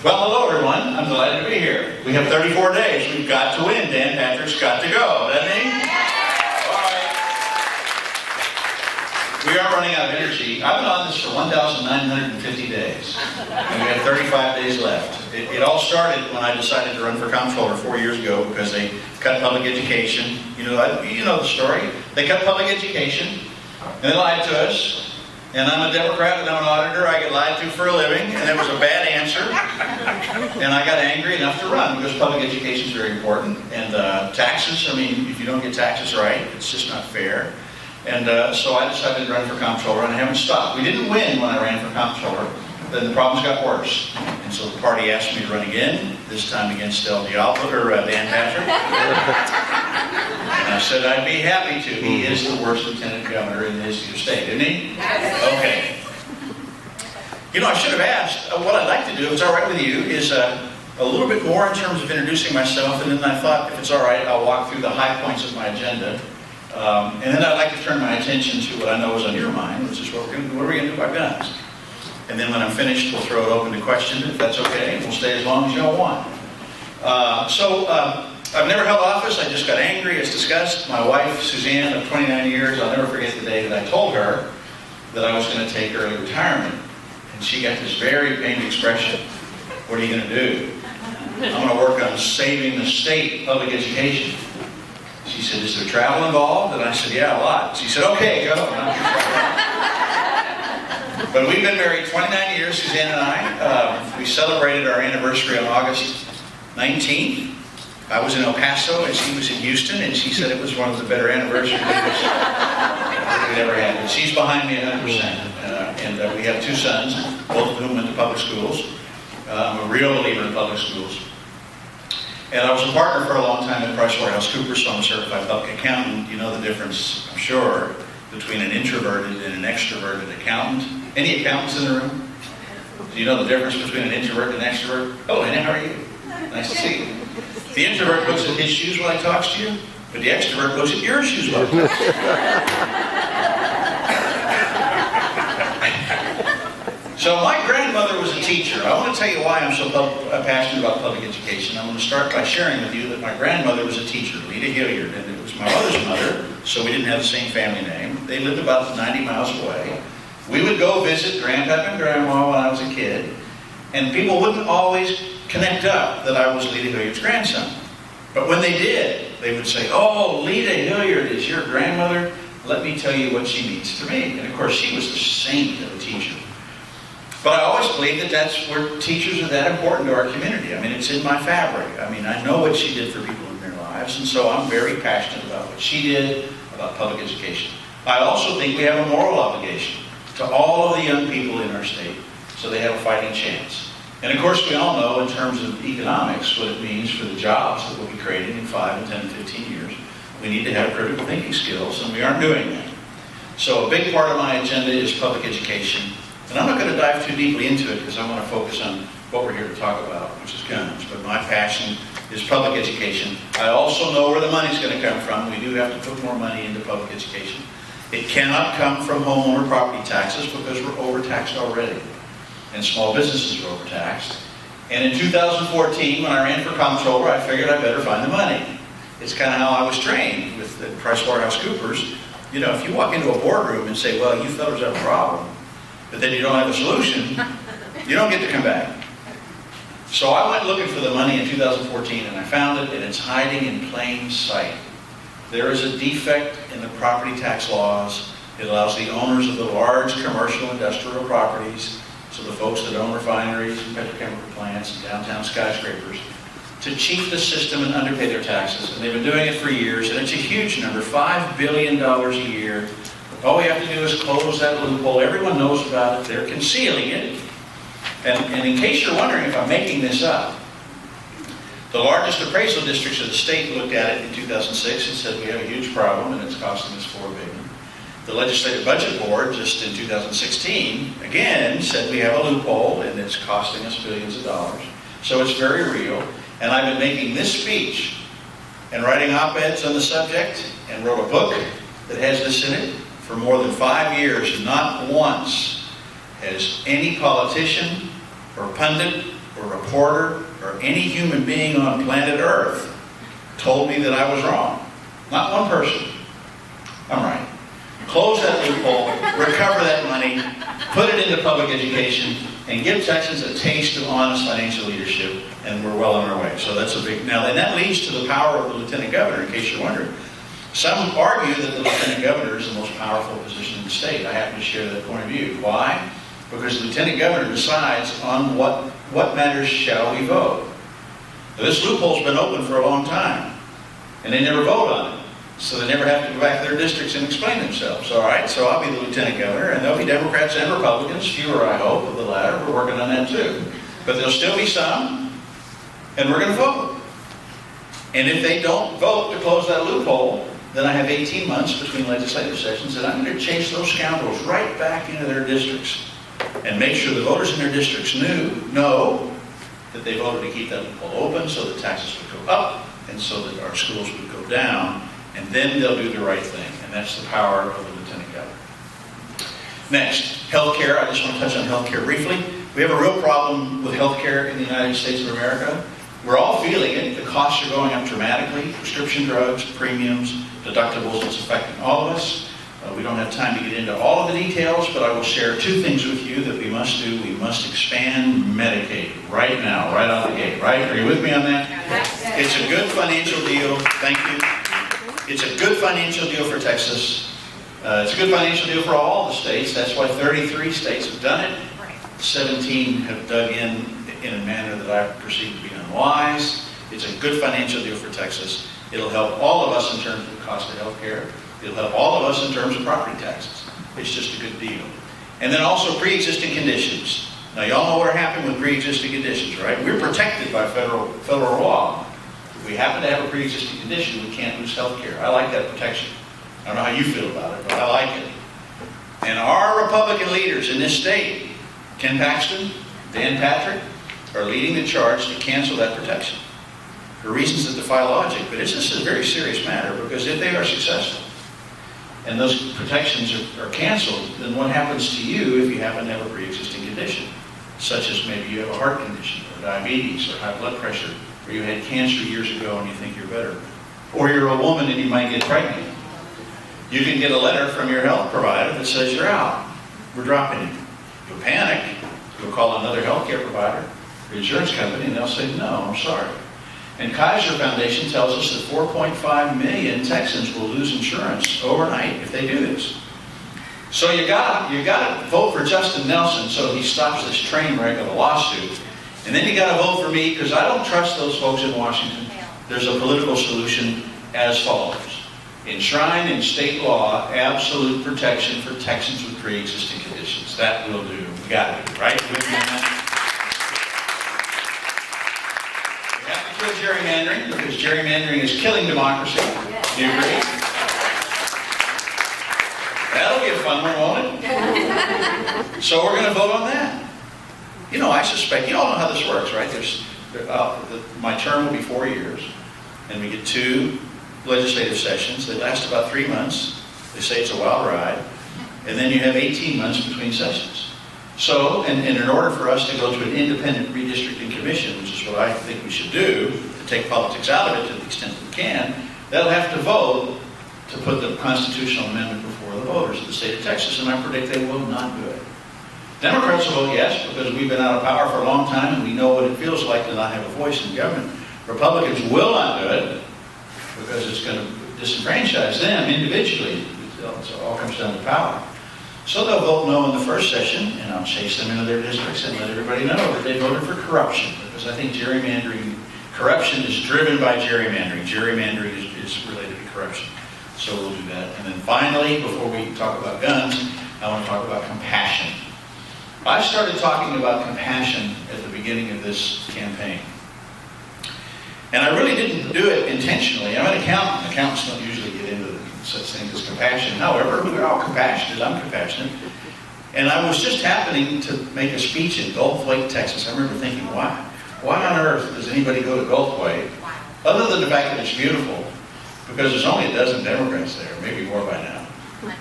Well, hello everyone. I'm delighted to be here. We have 34 days. We've got to win. Dan Patrick's got to go, doesn't he? All right. We are running out of energy. I've been on this for 1,950 days. And we have 35 days left. It all started when I decided to run for comptroller 4 years ago because they cut public education. You know the story. They cut public education and they lied to us. And I'm a Democrat and I'm an auditor. I get lied to for a living, and it was a bad answer. And I got angry enough to run because public education is very important. And taxes, I mean, if you don't get taxes right, it's just not fair. And so I decided to run for comptroller, and I haven't stopped. We didn't win when I ran for comptroller. Then the problems got worse. And so the party asked me to run again, this time against Dan Patrick. And I said I'd be happy to. He is the worst lieutenant governor in the history of the state, isn't he? Okay. You know, I should have asked, what I'd like to do, if it's all right with you, is a little bit more in terms of introducing myself, and then I thought, if it's all right, I'll walk through the high points of my agenda. And then I'd like to turn my attention to what I know is on your mind, which is what are we going to do about guns? And then when I'm finished, we'll throw it open to questions, if that's okay, and we'll stay as long as y'all want. I've never held office. I just got angry, as discussed. My wife, Suzanne, of 29 years, I'll never forget the day that I told her that I was going to take early retirement. And she got this very pained expression. What are you going to do? I'm going to work on saving the state public education. She said, is there travel involved? And I said, yeah, a lot. She said, okay, go. But we've been married 29 years, Suzanne and I. We celebrated our anniversary on August 19th. I was in El Paso and she was in Houston, and she said it was one of the better anniversaries we'd ever had. And she's behind me 100%. And we have two sons, both of whom went to public schools. I'm a real believer in public schools. And I was a partner for a long time at PricewaterhouseCoopers, so I'm a certified public accountant. You know the difference, I'm sure, between an introverted and an extroverted accountant. Any accountants in the room? Do you know the difference between an introvert and an extrovert? Oh, Anna, how are you? Nice to see you. The introvert looks at his shoes while he talks to you, but the extrovert looks at your shoes while he talks to you. So my grandmother was a teacher. I want to tell you why I'm so passionate about public education. I'm going to start by sharing with you that my grandmother was a teacher, Lita Hilliard, and it was my mother's mother, so we didn't have the same family name. They lived about 90 miles away. We would go visit Grandpa and Grandma when I was a kid, and people wouldn't always connect up that I was Lita Hilliard's grandson. But when they did, they would say, oh, Lita Hilliard is your grandmother? Let me tell you what she means to me. And of course, she was the saint of a teacher. But I always believe that that's where teachers are that important to our community. I mean, it's in my fabric. I mean, I know what she did for people in their lives, and so I'm very passionate about what she did, about public education. I also think we have a moral obligation to all of the young people in our state, so they have a fighting chance. And of course, we all know in terms of economics what it means for the jobs that we'll be creating in 5 and 10 and 15 years. We need to have critical thinking skills, and we aren't doing that. So a big part of my agenda is public education. And I'm not going to dive too deeply into it because I want to focus on what we're here to talk about, which is guns. But my passion is public education. I also know where the money's going to come from. We do have to put more money into public education. It cannot come from homeowner property taxes because we're overtaxed already. And small businesses are overtaxed. And in 2014, when I ran for comptroller, I figured I better find the money. It's kind of how I was trained with the PricewaterhouseCoopers. You know, if you walk into a boardroom and say, well, you fellas have a problem, but then you don't have a solution, you don't get to come back. So I went looking for the money in 2014, and I found it, and it's hiding in plain sight. There is a defect in the property tax laws. It allows the owners of the large commercial industrial properties, so the folks that own refineries and petrochemical plants and downtown skyscrapers, to cheat the system and underpay their taxes. And they've been doing it for years, and it's a huge number, $5 billion a year. All we have to do is close that loophole. Everyone knows about it. They're concealing it. And in case you're wondering if I'm making this up, the largest appraisal districts of the state looked at it in 2006 and said we have a huge problem and it's costing us $4 billion. The Legislative Budget Board, just in 2016, again said we have a loophole and it's costing us billions of dollars. So it's very real. And I've been making this speech and writing op-eds on the subject and wrote a book that has this in it for more than 5 years. Not once has any politician or pundit or reporter or any human being on planet Earth told me that I was wrong. Not one person. I'm right. Close that loophole, recover that money, put it into public education, and give Texans a taste of honest financial leadership, and we're well on our way. So that's a big... Now, and that leads to the power of the lieutenant governor, in case you're wondering. Some argue that the lieutenant governor is the most powerful position in the state. I happen to share that point of view. Why? Because the lieutenant governor decides on what matters shall we vote. Now, this loophole's been open for a long time, and they never vote on it. So they never have to go back to their districts and explain themselves. All right, so I'll be the lieutenant governor, and there'll be Democrats and Republicans, fewer I hope of the latter. We're working on that too. But there'll still be some, and we're going to vote. And if they don't vote to close that loophole, then I have 18 months between legislative sessions, and I'm going to chase those scoundrels right back into their districts and make sure the voters in their districts know that they voted to keep that loophole open so that taxes would go up and so that our schools would go down. And then they'll do the right thing. And that's the power of the lieutenant governor. Next, healthcare. I just want to touch on healthcare briefly. We have a real problem with healthcare in the United States of America. We're all feeling it. The costs are going up dramatically. Prescription drugs, premiums, deductibles. It's affecting all of us. We don't have time to get into all of the details, but I will share two things with you that we must do. We must expand Medicaid right now, right out the gate. Right? Are you with me on that? It's a good financial deal. Thank you. It's a good financial deal for Texas. It's a good financial deal for all the states. That's why 33 states have done it. 17 have dug in a manner that I perceive to be unwise. It's a good financial deal for Texas. It'll help all of us in terms of the cost of health care. It'll help all of us in terms of property taxes. It's just a good deal. And then also pre-existing conditions. Now, y'all know what happened with pre-existing conditions, right? We're protected by federal law. If we happen to have a pre-existing condition, we can't lose health care. I like that protection. I don't know how you feel about it, but I like it. And our Republican leaders in this state, Ken Paxton, Dan Patrick, are leading the charge to cancel that protection for reasons that defy logic. But it's just a very serious matter, because if they are successful and those protections are canceled, then what happens to you if you happen to have a pre-existing condition, such as maybe you have a heart condition or diabetes or high blood pressure, or you had cancer years ago and you think you're better, or you're a woman and you might get pregnant. You can get a letter from your health provider that says you're out. We're dropping you. You'll panic. You'll call another healthcare provider, your insurance company, and they'll say, no, I'm sorry. And Kaiser Foundation tells us that 4.5 million Texans will lose insurance overnight if they do this. So you got to vote for Justin Nelson so he stops this train wreck of a lawsuit. And then you got to vote for me, because I don't trust those folks in Washington. There's a political solution as follows. Enshrine in state law absolute protection for Texans with pre-existing conditions. That will do. We got it, right? With me on that? We have to kill gerrymandering, because gerrymandering is killing democracy. Do you agree? That'll be a fun one, won't it? So we're going to vote on that. You know, I suspect, you all know how this works, right? My term will be 4 years, and we get 2 legislative sessions. They last about 3 months. They say it's a wild ride. And then you have 18 months between sessions. So, and in order for us to go to an independent redistricting commission, which is what I think we should do, to take politics out of it to the extent that we can, they'll have to vote to put the constitutional amendment before the voters of the state of Texas, and I predict they will not do it. Democrats will vote yes, because we've been out of power for a long time and we know what it feels like to not have a voice in government. Republicans will not do it, because it's going to disenfranchise them individually. It all comes down to power. So they'll vote no in the first session, and I'll chase them into their districts and let everybody know that they voted for corruption, because I think corruption is driven by gerrymandering. Gerrymandering is related to corruption. So we'll do that. And then finally, before we talk about guns, I want to talk about compassion. I started talking about compassion at the beginning of this campaign. And I really didn't do it intentionally. I'm an accountant. Accountants don't usually get into such things as compassion. However, we're all compassionate. I'm compassionate. And I was just happening to make a speech in Gulf Lake, Texas. I remember thinking, why on earth does anybody go to Gulf Lake, other than the fact that it's beautiful, because there's only a dozen Democrats there, maybe more by now.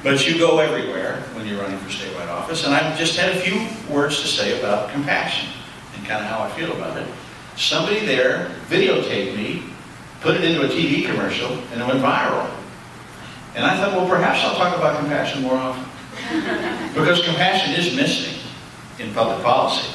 But you go everywhere when you're running for statewide office. And I just had a few words to say about compassion. And kind of how I feel about it. Somebody there videotaped me, put it into a TV commercial, and it went viral. And I thought, well, perhaps I'll talk about compassion more often. Because compassion is missing in public policy.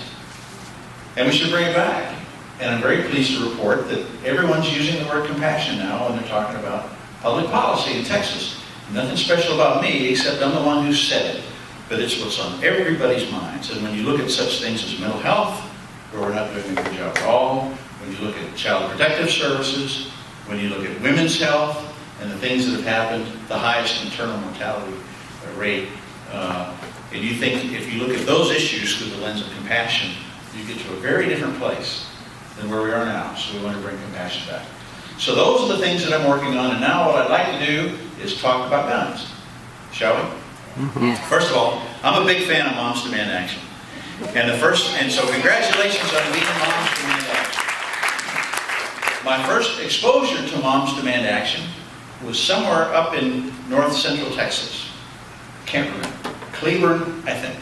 And we should bring it back. And I'm very pleased to report that everyone's using the word compassion now when they're talking about public policy in Texas. Nothing special about me, except I'm the one who said it. But it's what's on everybody's minds. And when you look at such things as mental health, where we're not doing a good job at all, when you look at child protective services, when you look at women's health, and the things that have happened, the highest maternal mortality rate, and you think if you look at those issues through the lens of compassion, you get to a very different place than where we are now. So we want to bring compassion back. So those are the things that I'm working on, and now what I'd like to do is talk about guns. Shall we? Mm-hmm. First of all, I'm a big fan of Moms Demand Action. And so congratulations on leading Moms Demand Action. My first exposure to Moms Demand Action was somewhere up in north central Texas. Can't remember. Cleburne, I think.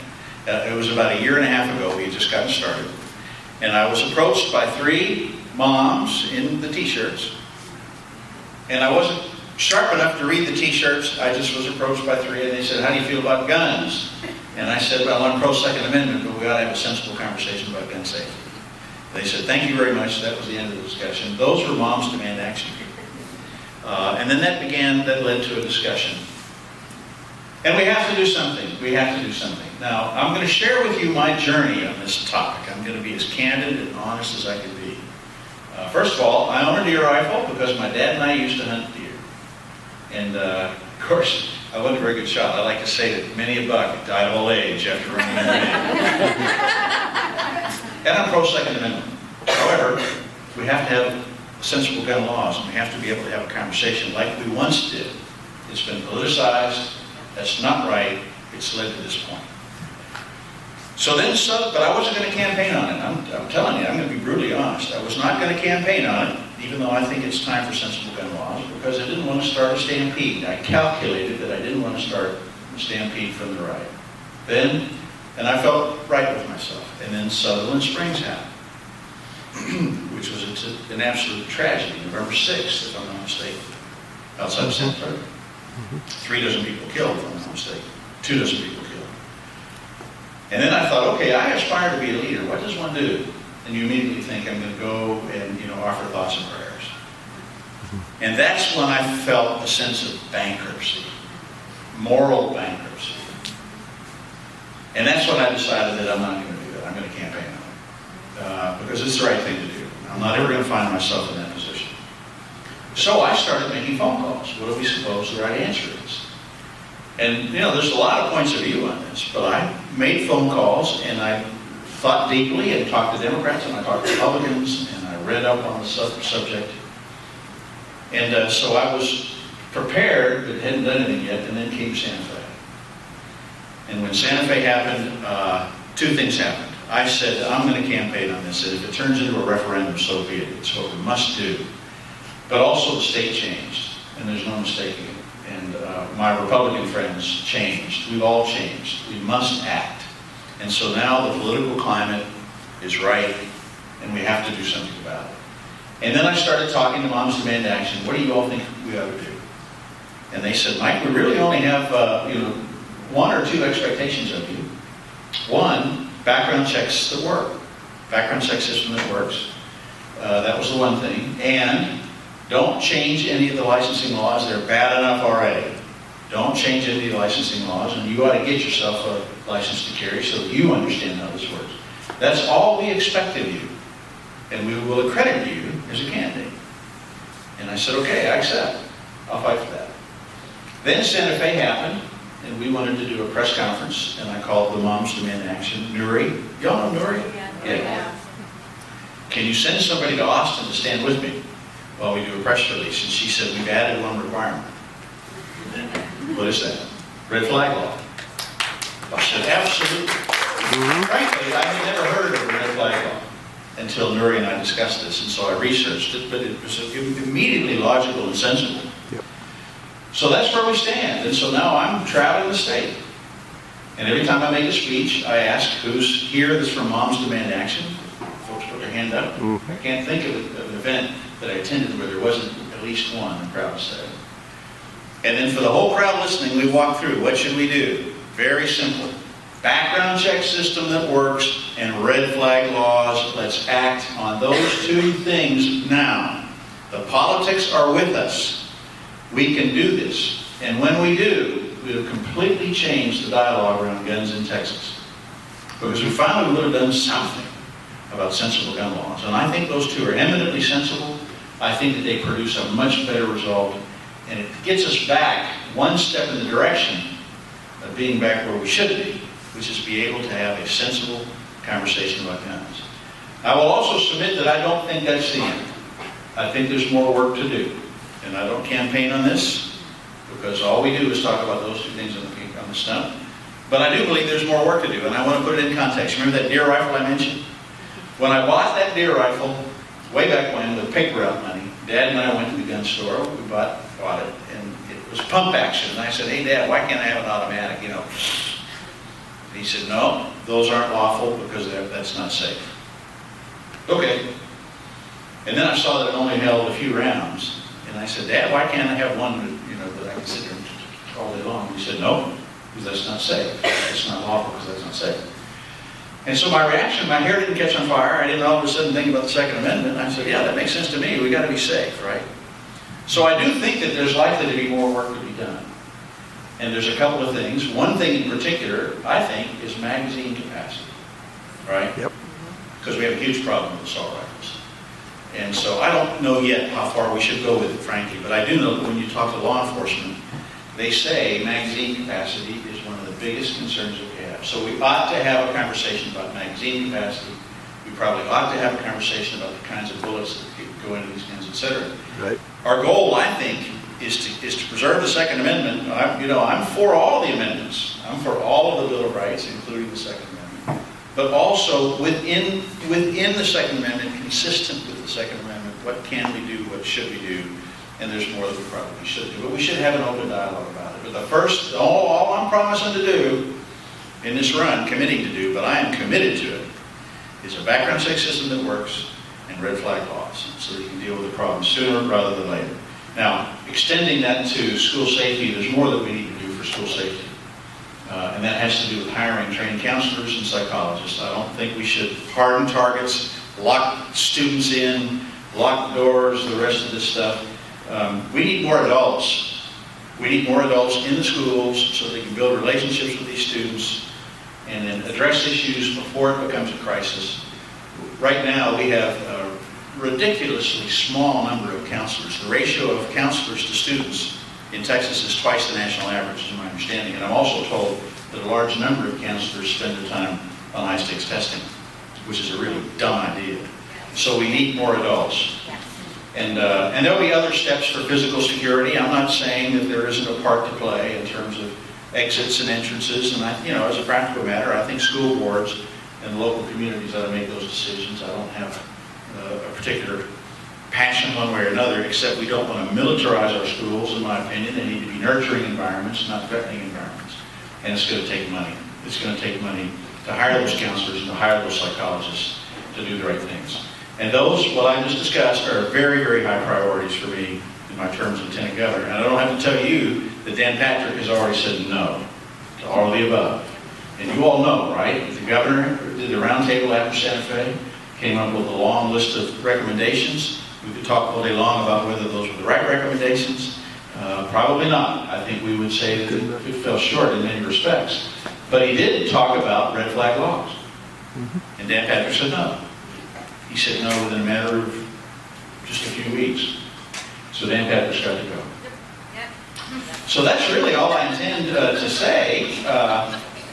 It was about a year and a half ago. We had just gotten started. And I was approached by 3 moms in the t-shirts. And I wasn't sharp enough to read the t-shirts. I just was approached by 3, and they said, how do you feel about guns? And I said, well, I'm pro-Second Amendment, but we ought to have a sensible conversation about gun safety. They said, thank you very much. That was the end of the discussion. Those were Moms Demand Action. And then that led to a discussion. And we have to do something. We have to do something. Now, I'm going to share with you my journey on this topic. I'm going to be as candid and honest as I can be. First of all, I own a deer rifle because my dad and I used to hunt deer. And, of course, I wasn't a very good shot. I like to say that many a buck died of old age after running every day. And I'm pro-Second Amendment. However, we have to have sensible gun laws, and we have to be able to have a conversation like we once did. It's been politicized. That's not right. It's led to this point. But I wasn't going to campaign on it. I'm telling you, I'm going to be brutally honest. I was not going to campaign on it, even though I think it's time for sensible gun laws, because I didn't want to start a stampede. I calculated that I didn't want to start a stampede from the right. And I felt right with myself. And then Sutherland Springs happened, which was an absolute tragedy. November 6th, if I'm not mistaken, outside of Santa Fe. 3 dozen people killed, if I'm not mistaken. 2 dozen people killed. And then I thought, okay, I aspire to be a leader. What does one do? And you immediately think, I'm going to go and offer thoughts and prayers. And that's when I felt a sense of bankruptcy, moral bankruptcy. And that's when I decided that I'm not going to do that. I'm going to campaign on it. Because it's the right thing to do. I'm not ever going to find myself in that position. So I started making phone calls. What do we suppose the right answer is? And, there's a lot of points of view on this, but I made phone calls, and I thought deeply and talked to Democrats, and I talked to Republicans, and I read up on the subject. And so I was prepared, but hadn't done anything yet, and then came Santa Fe. And when Santa Fe happened, 2 things happened. I said, I'm going to campaign on this, and if it turns into a referendum, so be it. It's what we must do. But also the state changed, and there's no mistaking it. And my Republican friends changed. We've all changed. We must act. And so now the political climate is right, and we have to do something about it. And then I started talking to Moms Demand Action. What do you all think we ought to do? And they said, Mike, we really only have 1 or 2 expectations of you. 1, background checks that work. Background check system that works. That was the one thing. And don't change any of the licensing laws. They're bad enough already. Don't change any of the licensing laws, and you ought to get yourself a license to carry so that you understand how this works. That's all we expect of you, and we will accredit you as a candidate. And I said, okay, I accept. I'll fight for that. Then Santa Fe happened, and we wanted to do a press conference, and I called the Moms Demand Action. Nuri, y'all know Nuri? Yeah. Can you send somebody to Austin to stand with me while we do a press release? And she said, we've added 1 requirement. What is that? Red flag law. I said, absolutely. Frankly, I had never heard of a red flag law until Nuri and I discussed this, and so I researched it, but it was immediately logical and sensible. Yep. So that's where we stand. And so now I'm traveling the state. And every time I make a speech, I ask who's here that's from Moms Demand Action. put their hand up. I can't think of an event that I attended where there wasn't at least one, I'm proud to say. And then for the whole crowd listening, we walked through. What should we do? Very simple. Background check system that works and red flag laws. Let's act on those two things now. The politics are with us. We can do this. And when we do, we have completely changed the dialogue around guns in Texas. Because we finally would have done something about sensible gun laws. And I think those two are eminently sensible. I think that they produce a much better result. And it gets us back one step in the direction of being back where we should be, which is be able to have a sensible conversation about guns. I will also submit that I don't think that's the end. I think there's more work to do. And I don't campaign on this, because all we do is talk about those two things on the stump. But I do believe there's more work to do, and I want to put it in context. Remember that deer rifle I mentioned? When I bought that deer rifle, way back when, with paper route money, Dad and I went to the gun store, we bought it, and it was pump action. And I said, hey Dad, why can't I have an automatic, And he said, no, those aren't lawful because that's not safe. Okay. And then I saw that it only held a few rounds. And I said, Dad, why can't I have one that I can sit there all day long? He said, no, because that's not safe. It's not lawful because that's not safe. And so my reaction, my hair didn't catch on fire. I didn't all of a sudden think about the Second Amendment. I said, yeah, that makes sense to me. We got to be safe, right? So I do think that there's likely to be more work to be done. And there's a couple of things. One thing in particular, I think, is magazine capacity, right? Yep. Because we have a huge problem with assault rifles. And so I don't know yet how far we should go with it, frankly, but I do know that when you talk to law enforcement, they say magazine capacity is one of the biggest concerns that we have. So we ought to have a conversation about magazine capacity. We probably ought to have a conversation about the kinds of bullets that go into these guns, etc. Right. Our goal, I think, is to preserve the Second Amendment. I'm for all the amendments. I'm for all of the Bill of Rights, including the Second Amendment. But also within the Second Amendment, consistent with the Second Amendment, what can we do, what should we do, and there's more that we probably should do. But we should have an open dialogue about it. But the first, all I'm promising to do in this run, committing to do, but I am committed to it, is a background check system that works and red flag laws, so that you can deal with the problem sooner rather than later. Now, extending that to school safety, there's more that we need to do for school safety. And that has to do with hiring trained counselors and psychologists. I don't think we should harden targets, lock students in, lock the doors, the rest of this stuff. We need more adults. We need more adults in the schools so they can build relationships with these students and then address issues before it becomes a crisis. Right now, we have a ridiculously small number of counselors. The ratio of counselors to students in Texas is twice the national average, is my understanding. And I'm also told that a large number of counselors spend their time on high-stakes testing, which is a really dumb idea. So we need more adults. And there'll be other steps for physical security. I'm not saying that there isn't a part to play in terms of exits and entrances. And as a practical matter, I think school boards and local communities ought to make those decisions. I don't have a particular passion one way or another, except we don't want to militarize our schools, in my opinion. They need to be nurturing environments, not threatening environments. And it's going to take money. It's going to take money to hire those counselors and to hire those psychologists to do the right things. And those, what I just discussed, are very, very high priorities for me in my terms of Lieutenant Governor. And I don't have to tell you that Dan Patrick has already said no to all of the above. And you all know, right? The governor did the roundtable after Santa Fe, came up with a long list of recommendations. We could talk all day long about whether those were the right recommendations. Probably not. I think we would say that it fell short in many respects. But he did talk about red flag laws. And Dan Patrick said no. He said no within a matter of just a few weeks. So Dan Patrick's got to go. So that's really all I intend to say.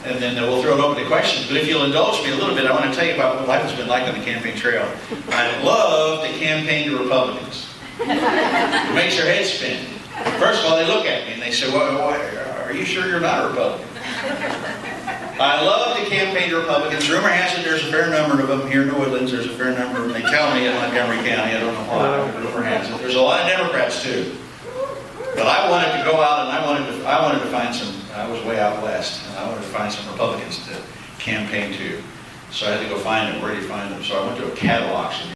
And then we'll throw it open to questions. But if you'll indulge me a little bit, I want to tell you about what life has been like on the campaign trail. I love to campaign to Republicans. It makes their heads spin. First of all, they look at me and they say, well, are you sure you're not a Republican? I love to campaign to Republicans. Rumor has it there's a fair number of them here in the Woodlands. There's a fair number of them. They tell me in Montgomery County. I don't know why. Rumor has it. There's a lot of Democrats too. But I wanted to go out and I wanted to find some. I was way out west, and I wanted to find some Republicans to campaign to. So I had to go find them. Where do you find them? So I went to a cattle auction